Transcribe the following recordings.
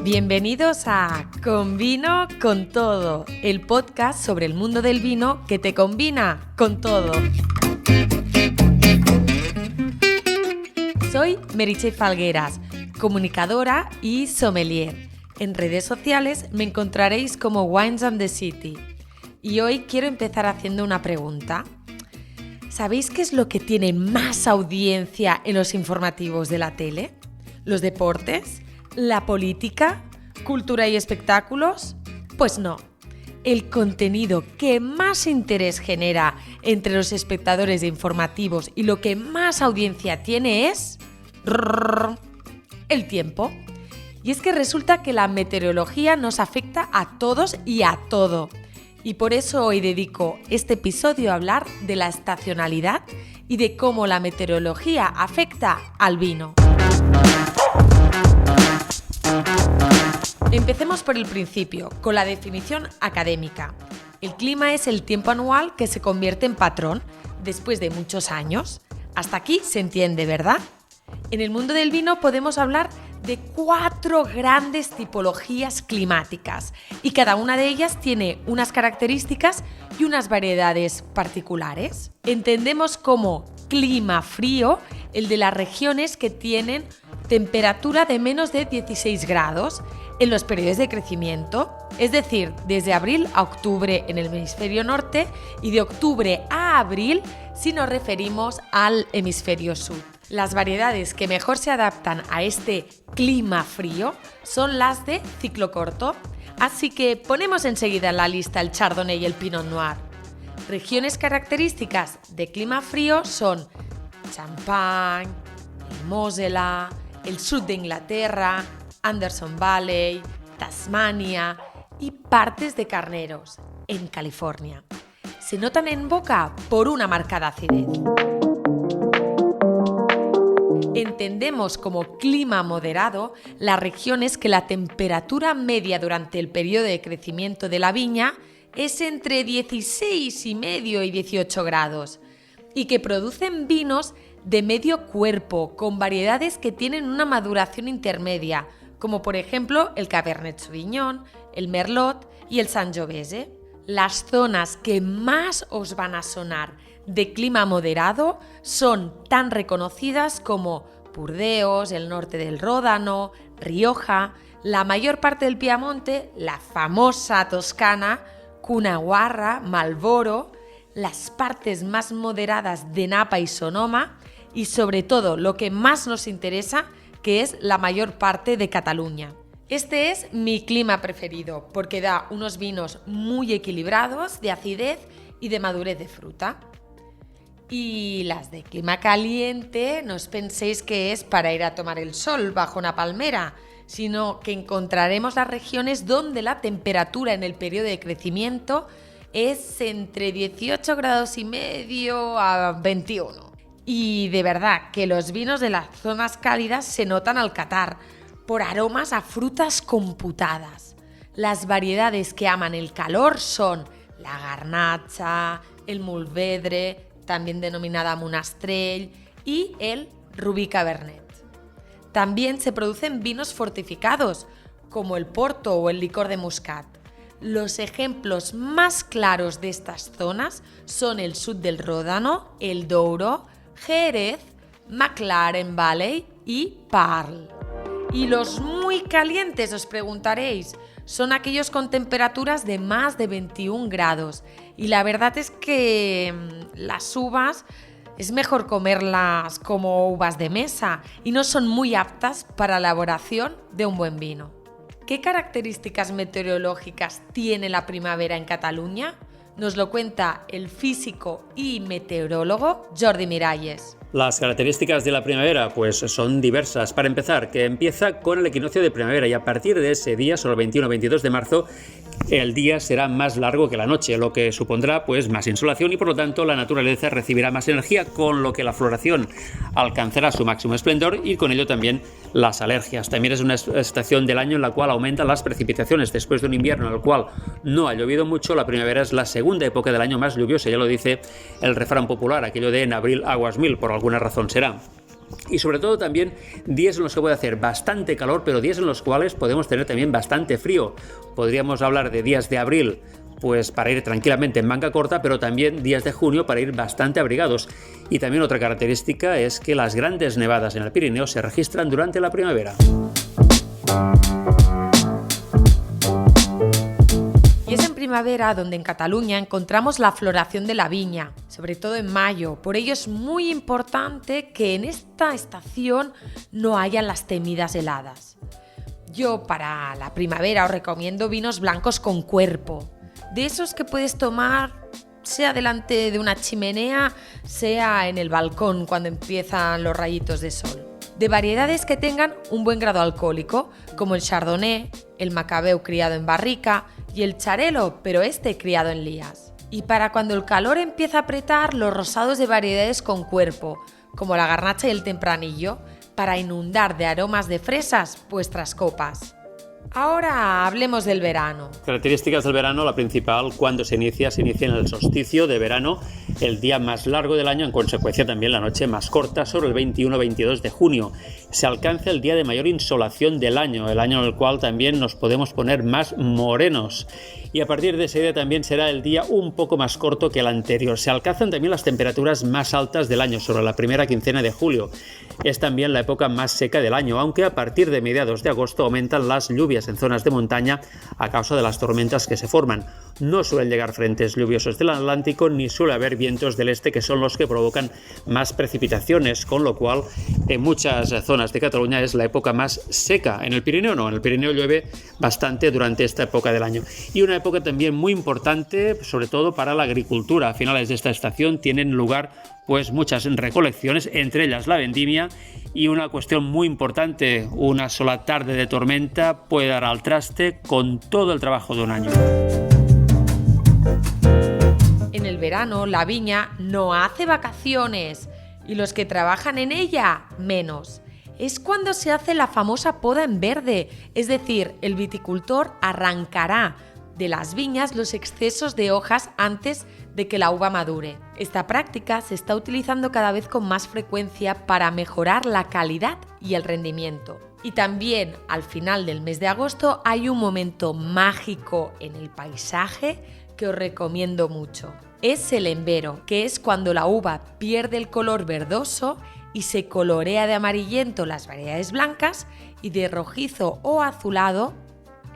Bienvenidos a Con Vino con Todo, el podcast sobre el mundo del vino que te combina con todo. Soy Meritxell Falgueras, comunicadora y sommelier. En redes sociales me encontraréis como Wines and the City. Y hoy quiero empezar haciendo una pregunta. ¿Sabéis qué es lo que tiene más audiencia en los informativos de la tele? ¿Los deportes? ¿La política? ¿Cultura y espectáculos? Pues no. El contenido que más interés genera entre los espectadores de informativos y lo que más audiencia tiene es el tiempo. Y es que resulta que la meteorología nos afecta a todos y a todo. Y por eso hoy dedico este episodio a hablar de la estacionalidad y de cómo la meteorología afecta al vino. Empecemos por el principio, con la definición académica. El clima es el tiempo anual que se convierte en patrón después de muchos años. Hasta aquí se entiende, ¿verdad? En el mundo del vino podemos hablar de 4 grandes tipologías climáticas y cada una de ellas tiene unas características y unas variedades particulares. Entendemos como clima frío el de las regiones que tienen temperatura de menos de 16 grados en los periodos de crecimiento, es decir, desde abril a octubre en el hemisferio norte y de octubre a abril si nos referimos al hemisferio sur. Las variedades que mejor se adaptan a este clima frío son las de ciclo corto, así que ponemos enseguida en la lista el Chardonnay y el Pinot Noir. Regiones características de clima frío son Champagne, el Mosela, el sur de Inglaterra, Anderson Valley, Tasmania y partes de Carneros, en California. Se notan en boca por una marcada acidez. Entendemos como clima moderado las regiones que la temperatura media durante el periodo de crecimiento de la viña es entre 16,5 y 18 grados y que producen vinos de medio cuerpo con variedades que tienen una maduración intermedia, como por ejemplo el Cabernet Sauvignon, el Merlot y el Sangiovese. Las zonas que más os van a sonar de clima moderado son tan reconocidas como Burdeos, el norte del Ródano, Rioja, la mayor parte del Piamonte, la famosa Toscana, Cunagüera, Marlboro, las partes más moderadas de Napa y Sonoma y sobre todo lo que más nos interesa, que es la mayor parte de Cataluña. Este es mi clima preferido porque da unos vinos muy equilibrados de acidez y de madurez de fruta. Y las de clima caliente, no os penséis que es para ir a tomar el sol bajo una palmera, sino que encontraremos las regiones donde la temperatura en el periodo de crecimiento es entre 18,5 grados a 21. Y de verdad que los vinos de las zonas cálidas se notan al catar, por aromas a frutas computadas. Las variedades que aman el calor son la Garnacha, el Mourvèdre, también denominada Monastrell, y el Rubí Cabernet. También se producen vinos fortificados, como el Porto o el licor de Muscat. Los ejemplos más claros de estas zonas son el sud del Ródano, el Douro, Jerez, McLaren Valley y Parle. Y los muy calientes, os preguntaréis, son aquellos con temperaturas de más de 21 grados. Y la verdad es que las uvas es mejor comerlas como uvas de mesa y no son muy aptas para la elaboración de un buen vino. ¿Qué características meteorológicas tiene la primavera en Cataluña? Nos lo cuenta el físico y meteorólogo Jordi Miralles. Las características de la primavera pues son diversas. Para empezar, que empieza con el equinoccio de primavera y a partir de ese día, sobre el 21-22 de marzo, el día será más largo que la noche, lo que supondrá pues más insolación y por lo tanto la naturaleza recibirá más energía, con lo que la floración alcanzará su máximo esplendor y con ello también las alergias. También es una estación del año en la cual aumentan las precipitaciones. Después de un invierno en el cual no ha llovido mucho, la primavera es la segunda época del año más lluviosa, ya lo dice el refrán popular, aquello de en abril aguas mil, por alguna razón será. Y sobre todo también días en los que puede hacer bastante calor, pero días en los cuales podemos tener también bastante frío. Podríamos hablar de días de abril pues para ir tranquilamente en manga corta, pero también días de junio para ir bastante abrigados. Y también otra característica es que las grandes nevadas en el Pirineo se registran durante la primavera. Y es en primavera donde en Cataluña encontramos la floración de la viña, sobre todo en mayo. Por ello es muy importante que en esta estación no hayan las temidas heladas. Yo para la primavera os recomiendo vinos blancos con cuerpo, de esos que puedes tomar sea delante de una chimenea, sea en el balcón cuando empiezan los rayitos de sol. De variedades que tengan un buen grado alcohólico, como el Chardonnay, el Macabeu criado en barrica y el Xarel·lo, pero criado en lías. Y para cuando el calor empieza a apretar, los rosados de variedades con cuerpo, como la Garnacha y el Tempranillo, para inundar de aromas de fresas vuestras copas. Ahora hablemos del verano. Características del verano, la principal, cuando se inicia en el solsticio de verano, el día más largo del año, en consecuencia también la noche más corta, sobre el 21-22 de junio. Se alcanza el día de mayor insolación del año, el año en el cual también nos podemos poner más morenos. Y a partir de ese día también será el día un poco más corto que el anterior. Se alcanzan también las temperaturas más altas del año, sobre la primera quincena de julio. Es también la época más seca del año, aunque a partir de mediados de agosto aumentan las lluvias en zonas de montaña a causa de las tormentas que se forman. No suelen llegar frentes lluviosos del Atlántico ni suele haber vientos del este, que son los que provocan más precipitaciones, con lo cual en muchas zonas de Cataluña es la época más seca. En el Pirineo no, en el Pirineo llueve bastante durante esta época del año. Y una época también muy importante, sobre todo para la agricultura. A finales de esta estación tienen lugar pues muchas recolecciones, entre ellas la vendimia, y una cuestión muy importante, una sola tarde de tormenta puede dar al traste con todo el trabajo de un año. En el verano la viña no hace vacaciones y los que trabajan en ella menos. Es cuando se hace la famosa poda en verde, es decir, el viticultor arrancará de las viñas los excesos de hojas antes de que la uva madure. Esta práctica se está utilizando cada vez con más frecuencia para mejorar la calidad y el rendimiento. Y también al final del mes de agosto hay un momento mágico en el paisaje que os recomiendo mucho. Es el embero, que es cuando la uva pierde el color verdoso y se colorea de amarillento las variedades blancas y de rojizo o azulado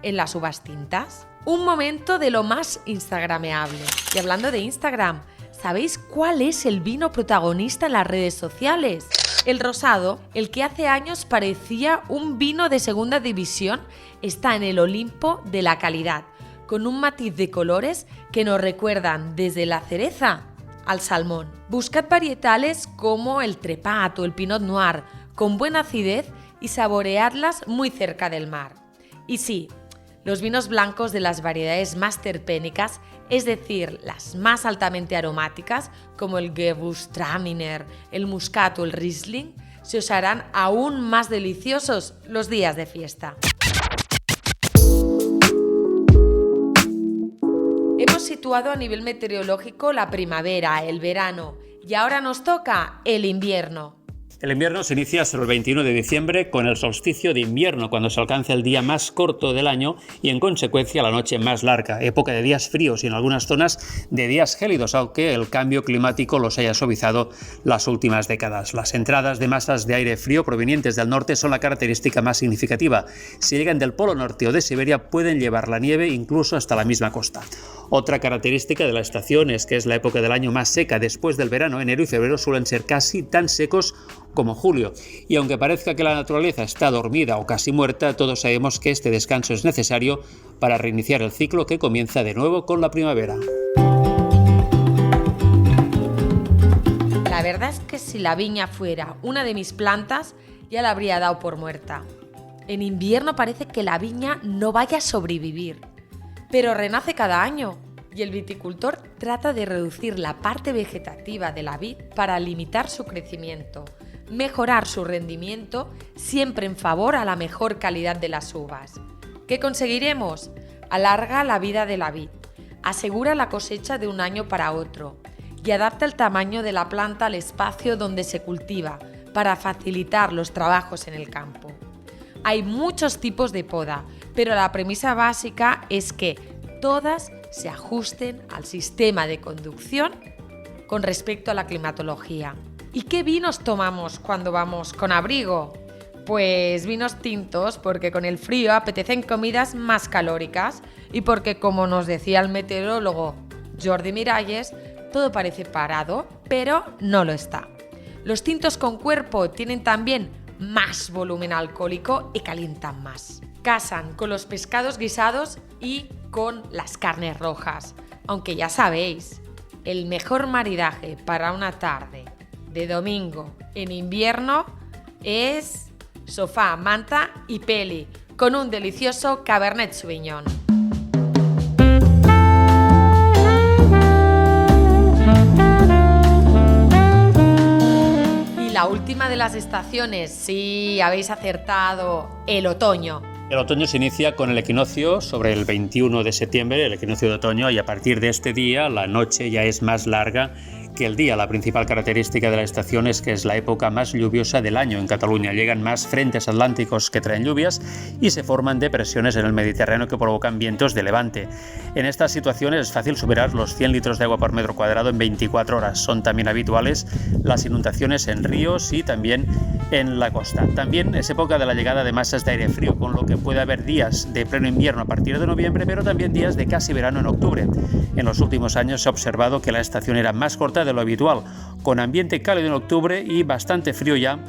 en las uvas tintas. Un momento de lo más instagrameable. Y hablando de Instagram, ¿sabéis cuál es el vino protagonista en las redes sociales? El rosado, el que hace años parecía un vino de segunda división, está en el Olimpo de la calidad, con un matiz de colores que nos recuerdan desde la cereza al salmón. Buscad varietales como el Trepat o el Pinot Noir, con buena acidez, y saboreadlas muy cerca del mar. Y sí, los vinos blancos de las variedades más terpénicas, es decir, las más altamente aromáticas, como el Gewürztraminer, el Muscat o el Riesling, se os harán aún más deliciosos los días de fiesta. Hemos situado a nivel meteorológico la primavera, el verano, y ahora nos toca el invierno. El invierno se inicia sobre el 21 de diciembre con el solsticio de invierno, cuando se alcanza el día más corto del año y en consecuencia la noche más larga, época de días fríos y en algunas zonas de días gélidos, aunque el cambio climático los haya suavizado las últimas décadas. Las entradas de masas de aire frío provenientes del norte son la característica más significativa. Si llegan del Polo Norte o de Siberia pueden llevar la nieve incluso hasta la misma costa. Otra característica de la estación es que es la época del año más seca. Después del verano, enero y febrero suelen ser casi tan secos como julio. Y aunque parezca que la naturaleza está dormida o casi muerta, todos sabemos que este descanso es necesario para reiniciar el ciclo que comienza de nuevo con la primavera. La verdad es que si la viña fuera una de mis plantas, ya la habría dado por muerta. En invierno parece que la viña no vaya a sobrevivir. pero renace cada año y el viticultor trata de reducir la parte vegetativa de la vid para limitar su crecimiento, mejorar su rendimiento, siempre en favor a la mejor calidad de las uvas. ¿Qué conseguiremos? Alarga la vida de la vid, asegura la cosecha de un año para otro y adapta el tamaño de la planta al espacio donde se cultiva para facilitar los trabajos en el campo. Hay muchos tipos de poda, pero la premisa básica es que todas se ajusten al sistema de conducción con respecto a la climatología. ¿Y qué vinos tomamos cuando vamos con abrigo? Pues vinos tintos, porque con el frío apetecen comidas más calóricas y porque, como nos decía el meteorólogo Jordi Miralles, todo parece parado, pero no lo está. Los tintos con cuerpo tienen también más volumen alcohólico y calientan más. Casan con los pescados guisados y con las carnes rojas. Aunque ya sabéis, el mejor maridaje para una tarde de domingo en invierno es sofá, manta y peli, con un delicioso Cabernet Sauvignon. Y la última de las estaciones, sí, habéis acertado, el otoño. El otoño se inicia con el equinoccio sobre el 21 de septiembre, el equinoccio de otoño, y a partir de este día la noche ya es más larga que el día. La principal característica de la estación es que es la época más lluviosa del año en Cataluña. Llegan más frentes atlánticos que traen lluvias y se forman depresiones en el Mediterráneo que provocan vientos de levante. En estas situaciones es fácil superar los 100 litros de agua por metro cuadrado en 24 horas. Son también habituales las inundaciones en ríos y también en la costa. También es época de la llegada de masas de aire frío, con lo que puede haber días de pleno invierno a partir de noviembre, pero también días de casi verano en octubre. En los últimos años se ha observado que la estación era más corta de lo habitual, con ambiente cálido en octubre y bastante frío ya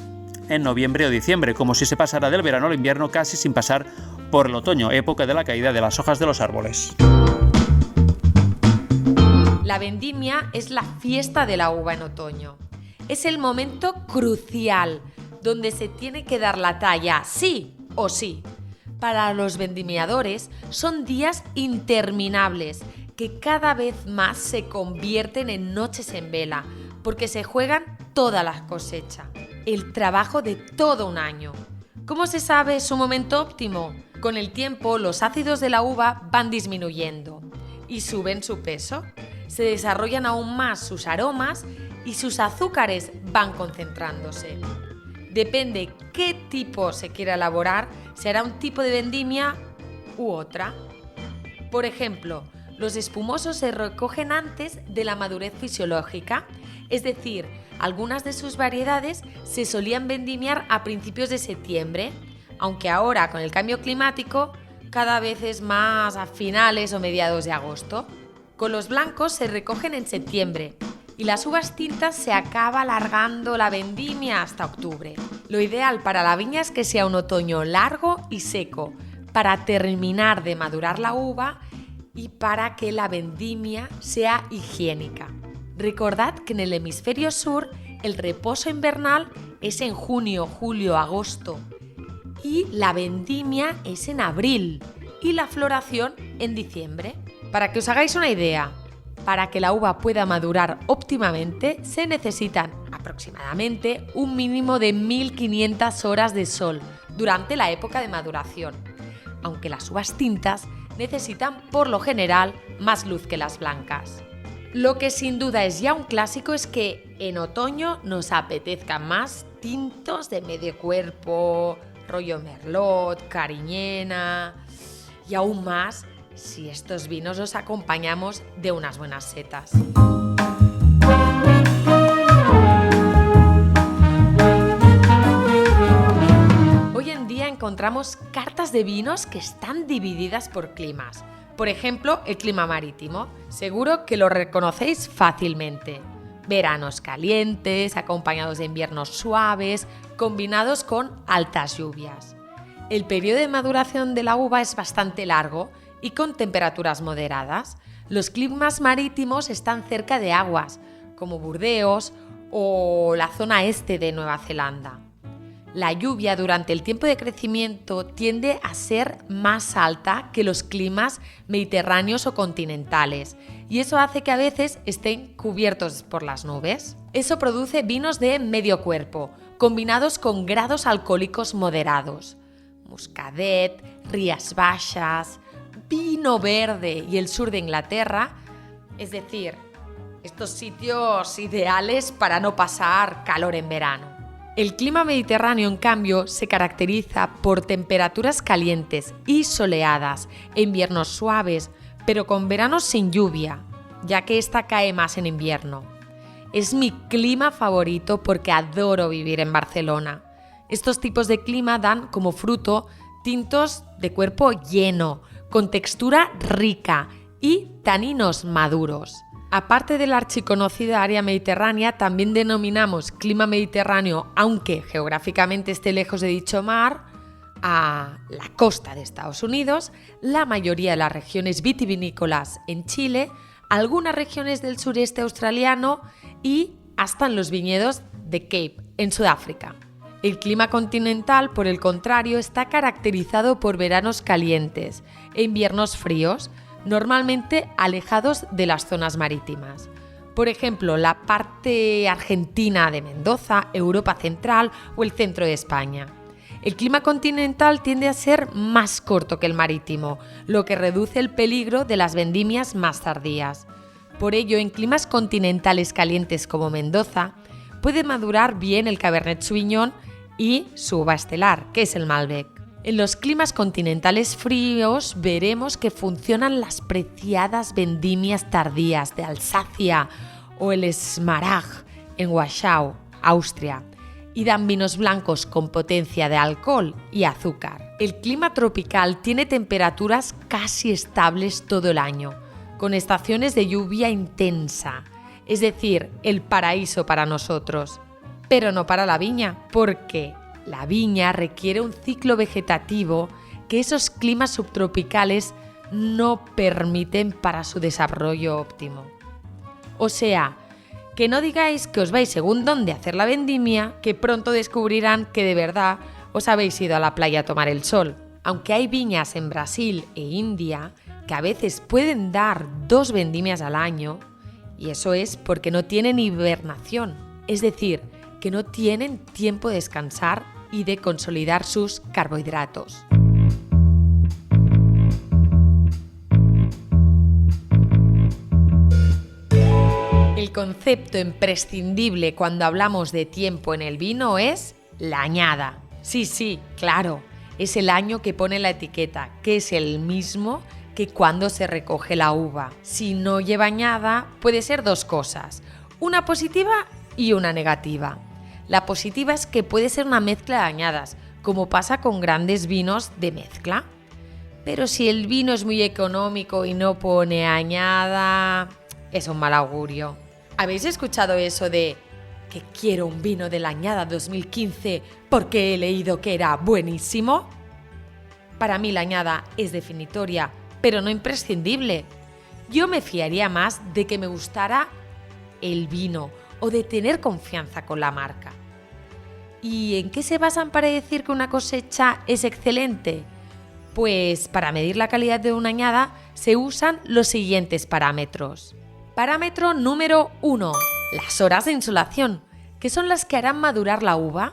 en noviembre o diciembre, como si se pasara del verano al invierno casi sin pasar por el otoño, época de la caída de las hojas de los árboles. La vendimia es la fiesta de la uva en otoño. Es el momento crucial donde se tiene que dar la talla, sí o sí. Para los vendimiadores son días interminables que cada vez más se convierten en noches en vela, porque se juegan toda la cosecha, el trabajo de todo un año. ¿Cómo se sabe su momento óptimo? Con el tiempo, los ácidos de la uva van disminuyendo y suben su peso, se desarrollan aún más sus aromas y sus azúcares van concentrándose. Depende qué tipo se quiera elaborar, será un tipo de vendimia u otra. Por ejemplo, los espumosos se recogen antes de la madurez fisiológica, es decir, algunas de sus variedades se solían vendimiar a principios de septiembre, aunque ahora con el cambio climático cada vez es más a finales o mediados de agosto. Con los blancos se recogen en septiembre y las uvas tintas se acaba alargando la vendimia hasta octubre. Lo ideal para la viña es que sea un otoño largo y seco, para terminar de madurar la uva y para que la vendimia sea higiénica. Recordad que en el hemisferio sur el reposo invernal es en junio, julio, agosto y la vendimia es en abril y la floración en diciembre. Para que os hagáis una idea, para que la uva pueda madurar óptimamente se necesitan aproximadamente un mínimo de 1500 horas de sol durante la época de maduración, aunque las uvas tintas necesitan por lo general más luz que las blancas. Lo que sin duda es ya un clásico es que en otoño nos apetezcan más tintos de medio cuerpo, rollo merlot, cariñena y aún más si estos vinos los acompañamos de unas buenas setas. Hoy en día encontramos cartas de vinos que están divididas por climas. Por ejemplo, el clima marítimo. Seguro que lo reconocéis fácilmente. Veranos calientes, acompañados de inviernos suaves, combinados con altas lluvias. El periodo de maduración de la uva es bastante largo y con temperaturas moderadas. Los climas marítimos están cerca de aguas, como Burdeos o la zona este de Nueva Zelanda. La lluvia durante el tiempo de crecimiento tiende a ser más alta que los climas mediterráneos o continentales, y eso hace que a veces estén cubiertos por las nubes. Eso produce vinos de medio cuerpo, combinados con grados alcohólicos moderados. Muscadet, Rías Baixas, vino verde y el sur de Inglaterra, es decir, estos sitios ideales para no pasar calor en verano. El clima mediterráneo, en cambio, se caracteriza por temperaturas calientes y soleadas, e inviernos suaves, pero con veranos sin lluvia, ya que esta cae más en invierno. Es mi clima favorito porque adoro vivir en Barcelona. Estos tipos de clima dan como fruto tintos de cuerpo lleno, con textura rica y taninos maduros. Aparte de la archiconocida área mediterránea, también denominamos clima mediterráneo, aunque geográficamente esté lejos de dicho mar, a la costa de Estados Unidos, la mayoría de las regiones vitivinícolas en Chile, algunas regiones del sureste australiano y hasta en los viñedos de Cape, en Sudáfrica. El clima continental, por el contrario, está caracterizado por veranos calientes e inviernos fríos, normalmente alejados de las zonas marítimas. Por ejemplo, la parte argentina de Mendoza, Europa central o el centro de España. El clima continental tiende a ser más corto que el marítimo, lo que reduce el peligro de las vendimias más tardías. Por ello, en climas continentales calientes como Mendoza, puede madurar bien el Cabernet Sauvignon y su uva estelar, que es el Malbec. En los climas continentales fríos veremos que funcionan las preciadas vendimias tardías de Alsacia o el Smaragd en Warschau, Austria, y dan vinos blancos con potencia de alcohol y azúcar. El clima tropical tiene temperaturas casi estables todo el año, con estaciones de lluvia intensa, es decir, el paraíso para nosotros. Pero no para la viña, porque la viña requiere un ciclo vegetativo que esos climas subtropicales no permiten para su desarrollo óptimo. O sea, que no digáis que os vais según dónde hacer la vendimia, que pronto descubrirán que de verdad os habéis ido a la playa a tomar el sol. Aunque hay viñas en Brasil e India que a veces pueden dar 2 vendimias al año, y eso es porque no tienen hibernación, es decir, que no tienen tiempo de descansar y de consolidar sus carbohidratos. El concepto imprescindible cuando hablamos de tiempo en el vino es la añada. Sí, claro, es el año que pone la etiqueta, que es el mismo que cuando se recoge la uva. Si no lleva añada, puede ser 2 cosas, una positiva y una negativa. La positiva es que puede ser una mezcla de añadas, como pasa con grandes vinos de mezcla. Pero si el vino es muy económico y no pone añada, es un mal augurio. ¿Habéis escuchado eso de que quiero un vino de la añada 2015 porque he leído que era buenísimo? Para mí la añada es definitoria, pero no imprescindible. Yo me fiaría más de que me gustara el vino o de tener confianza con la marca. ¿Y en qué se basan para decir que una cosecha es excelente? Pues para medir la calidad de una añada se usan los siguientes parámetros. Parámetro número 1, las horas de insolación, que son las que harán madurar la uva,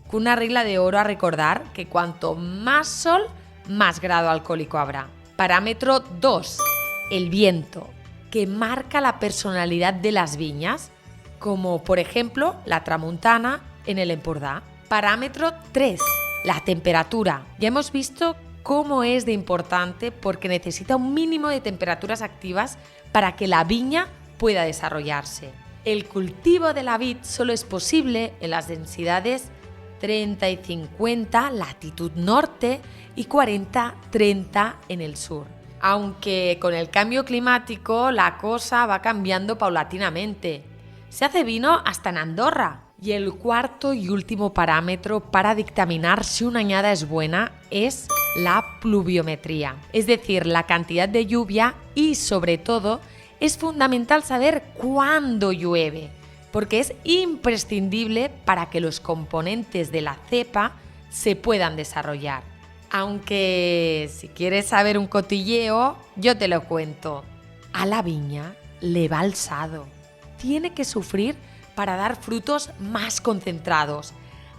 con una regla de oro a recordar que cuanto más sol, más grado alcohólico habrá. Parámetro 2, el viento, que marca la personalidad de las viñas, como por ejemplo la Tramuntana en el Empordà. Parámetro 3, la temperatura. Ya hemos visto cómo es de importante porque necesita un mínimo de temperaturas activas para que la viña pueda desarrollarse. El cultivo de la vid solo es posible en las densidades 30 y 50 latitud norte y 40-30 en el sur. Aunque con el cambio climático la cosa va cambiando paulatinamente. Se hace vino hasta en Andorra. Y el cuarto y último parámetro para dictaminar si una añada es buena es la pluviometría, es decir, la cantidad de lluvia y, sobre todo, es fundamental saber cuándo llueve, porque es imprescindible para que los componentes de la cepa se puedan desarrollar. Aunque si quieres saber un cotilleo, yo te lo cuento. A la viña le va alzado. Tiene que sufrir para dar frutos más concentrados.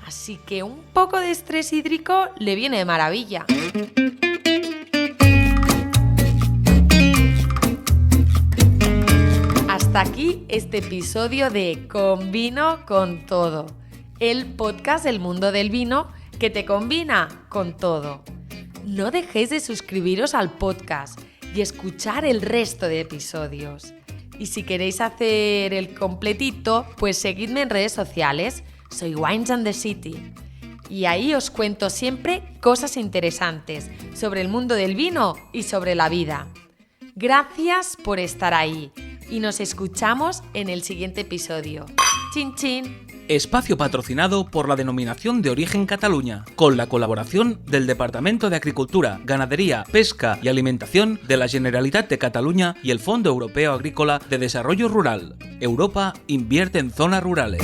Así que un poco de estrés hídrico le viene de maravilla. Hasta aquí este episodio de Con Vino con Todo, el podcast del mundo del vino que te combina con todo. No dejéis de suscribiros al podcast y escuchar el resto de episodios. Y si queréis hacer el completito, pues seguidme en redes sociales. Soy Wines and the City. Y ahí os cuento siempre cosas interesantes sobre el mundo del vino y sobre la vida. Gracias por estar ahí y nos escuchamos en el siguiente episodio. ¡Chin, chin! Espacio patrocinado por la Denominación de Origen Cataluña, con la colaboración del Departamento de Agricultura, Ganadería, Pesca y Alimentación de la Generalitat de Cataluña y el Fondo Europeo Agrícola de Desarrollo Rural. Europa invierte en zonas rurales.